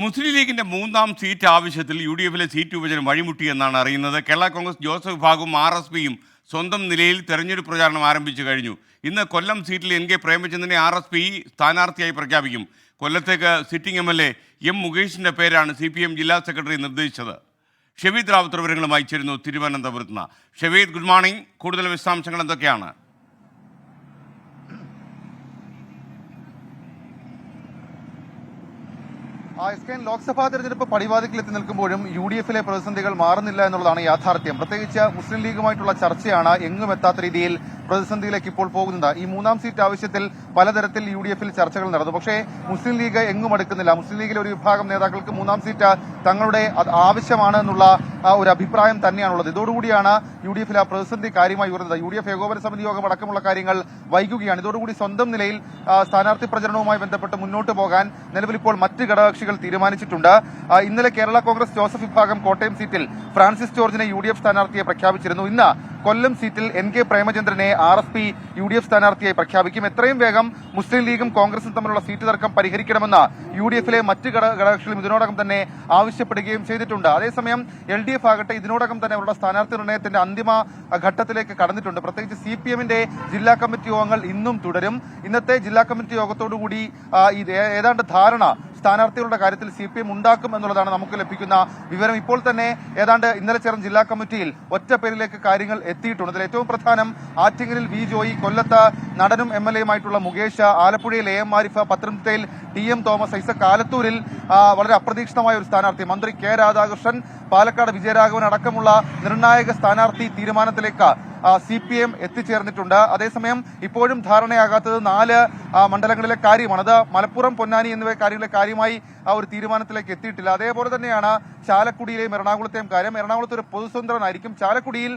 മുസ്ലിം ലീഗിന്റെ മൂന്നാം സീറ്റ് ആവശ്യത്തിൽ UDF-ലെ സീറ്റ് വിഭജനം വഴിമുട്ടിയെന്നാണ് അറിയുന്നത്. കേരള കോൺഗ്രസ് ജോസഫ് വിഭാഗവും RSPയും സ്വന്തം നിലയിൽ തെരഞ്ഞെടുപ്പ് പ്രചാരണം ആരംഭിച്ചു കഴിഞ്ഞു. ഇന്ന് കൊല്ലം സീറ്റിൽ NK പ്രേമചന്ദ്രനെ RSP സ്ഥാനാർത്ഥിയായി പ്രഖ്യാപിക്കും. കൊല്ലത്തേക്ക് സിറ്റിംഗ് MLA M മുകേഷിന്റെ പേരാണ് CPM ജില്ലാ സെക്രട്ടറി നിർദ്ദേശിച്ചത്. ഷെവീദ് റാവുത്തർ വിവരങ്ങളുമായി ചേരുന്നു തിരുവനന്തപുരത്ത് നിന്ന്. Shaveed, good morning. കൂടുതൽ വിശദാംശങ്ങൾ എന്തൊക്കെയാണ്? ലോക്സഭാ തെരഞ്ഞെടുപ്പ് പടിവാതിക്കൽ എത്തി നിൽക്കുമ്പോഴും UDF-ലെ പ്രതിസന്ധികൾ മാറുന്നില്ല എന്നുള്ളതാണ് യാഥാർത്ഥ്യം. പ്രത്യേകിച്ച് മുസ്ലിം ലീഗുമായിട്ടുള്ള ചർച്ചയാണ് എങ്ങും എത്താത്ത രീതിയിൽ പ്രതിസന്ധിയിലേക്ക് ഇപ്പോൾ പോകുന്നത്. ഈ മൂന്നാം സീറ്റ് ആവശ്യത്തിൽ പലതരത്തിൽ UDF-ൽ ചർച്ചകൾ നടന്നു. പക്ഷേ മുസ്ലിം ലീഗ് എങ്ങും അടുക്കുന്നില്ല. മുസ്ലിം ലീഗിലെ ഒരു വിഭാഗം നേതാക്കൾക്ക് മൂന്നാം സീറ്റ് തങ്ങളുടെ ആവശ്യമാണ് എന്നുള്ള ഒരു അഭിപ്രായം തന്നെയാണുള്ളത്. ഇതോടുകൂടിയാണ് UDF-ലെ ആ പ്രതിസന്ധി കാര്യമായി ഉയർന്നത്. UDF ഏകോപന സമിതി യോഗം അടക്കമുള്ള കാര്യങ്ങൾ വൈകുകയാണ്. ഇതോടുകൂടി സ്വന്തം നിലയിൽ സ്ഥാനാർത്ഥി പ്രചരണവുമായി ബന്ധപ്പെട്ട് മുന്നോട്ട് പോകാൻ നിലവിൽ ഇപ്പോൾ മറ്റ് ഘടകകക്ഷികൾ തീരുമാനിച്ചിട്ടുണ്ട്. ഇന്നലെ കേരള കോൺഗ്രസ് ജോസഫ് വിഭാഗം കോട്ടയം സീറ്റിൽ ഫ്രാൻസിസ് ജോർജിനെ UDF സ്ഥാനാർത്ഥിയെ പ്രഖ്യാപിച്ചിരുന്നു. ഇന്ന് കൊല്ലം സീറ്റിൽ NK പ്രേമചന്ദ്രനെ RSP UDF സ്ഥാനാർത്ഥിയായി പ്രഖ്യാപിക്കും. എത്രയും വേഗം മുസ്ലിം ലീഗും കോൺഗ്രസും തമ്മിലുള്ള സീറ്റ് തർക്കം പരിഹരിക്കണമെന്ന് UDF-ലെ മറ്റ് ഘടകകക്ഷികളും ഇതിനോടകം തന്നെ ആവശ്യപ്പെടുകയും ചെയ്തിട്ടുണ്ട്. അതേസമയം LDF ആകട്ടെ ഇതിനോടകം തന്നെ അവരുടെ സ്ഥാനാർത്ഥി നിർണയത്തിന്റെ അന്തിമ ഘട്ടത്തിലേക്ക് കടന്നിട്ടുണ്ട്. പ്രത്യേകിച്ച് CPM-ന്റെ ജില്ലാ കമ്മിറ്റി യോഗങ്ങൾ ഇന്നും തുടരും. ഇന്നത്തെ ജില്ലാ കമ്മിറ്റി യോഗത്തോടുകൂടി ഏതാണ്ട് ധാരണ സ്ഥാനാർത്ഥികളുടെ കാര്യത്തിൽ CPM ഉണ്ടാക്കും എന്നുള്ളതാണ് നമുക്ക് ലഭിക്കുന്ന വിവരം. ഇപ്പോൾ തന്നെ ഏതാണ്ട് ഇന്നലെ ചേർന്ന ജില്ലാ കമ്മിറ്റിയിൽ ഒറ്റ പേരിലേക്ക് കാര്യങ്ങൾ എത്തിയിട്ടുണ്ട്. ഇതിൽ ഏറ്റവും പ്രധാനം ആറ്റിങ്ങലിൽ V ജോയി, കൊല്ലത്ത് നടനും MLA-യുമായിട്ടുള്ള മുകേഷ്, ആലപ്പുഴയിൽ AM ആരിഫ്, പത്തനംതിട്ടയിൽ TM തോമസ് ഐസക്, ആലത്തൂരിൽ വളരെ അപ്രതീക്ഷിതമായ ഒരു സ്ഥാനാർത്ഥി മന്ത്രി K രാധാകൃഷ്ണൻ, പാലക്കാട് വിജയരാഘവൻ അടക്കമുള്ള നിർണായക സ്ഥാനാർത്ഥി തീരുമാനത്തിലേക്ക് CPM എത്തിച്ചേർന്നിട്ടുണ്ട്. അതേസമയം ഇപ്പോഴും ധാരണയാകാത്തത് 4 മണ്ഡലങ്ങളിലെ കാര്യമാണ്. അത് മലപ്പുറം, പൊന്നാനി എന്നിവ കാര്യങ്ങളിലെ കാര്യമായി ഒരു തീരുമാനത്തിലേക്ക് എത്തിയിട്ടില്ല. അതേപോലെ തന്നെയാണ് ചാലക്കുടിയിലെയും എറണാകുളത്തെയും കാര്യം. എറണാകുളത്ത് ഒരു പൊതുസ്വതന്ത്രനായിരിക്കും. ചാലക്കുടിയിൽ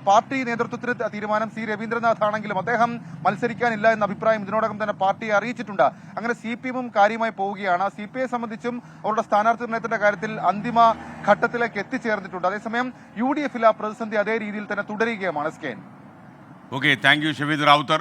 പാർട്ടി നേതൃത്വത്തിന് തീരുമാനം C രവീന്ദ്രനാഥ് ആണെങ്കിലും അദ്ദേഹം മത്സരിക്കാനില്ല എന്ന അഭിപ്രായം ഇതിനോടകം തന്നെ പാർട്ടിയെ അറിയിച്ചിട്ടുണ്ട്. അങ്ങനെ CPM-ഉം കാര്യമായി പോവുകയാണ്. CPI സംബന്ധിച്ചും അവരുടെ സ്ഥാനാർത്ഥി നിർണയത്തിന്റെ കാര്യത്തിൽ അന്തിമ ഘട്ടത്തിലേക്ക് എത്തിച്ചേർന്നിട്ടുണ്ട്. അതേസമയം UDF-ൽ ആ പ്രതിസന്ധി അതേ രീതിയിൽ തന്നെ തുടരുകയാണ്. Okay, thank you Shaveed Rawther.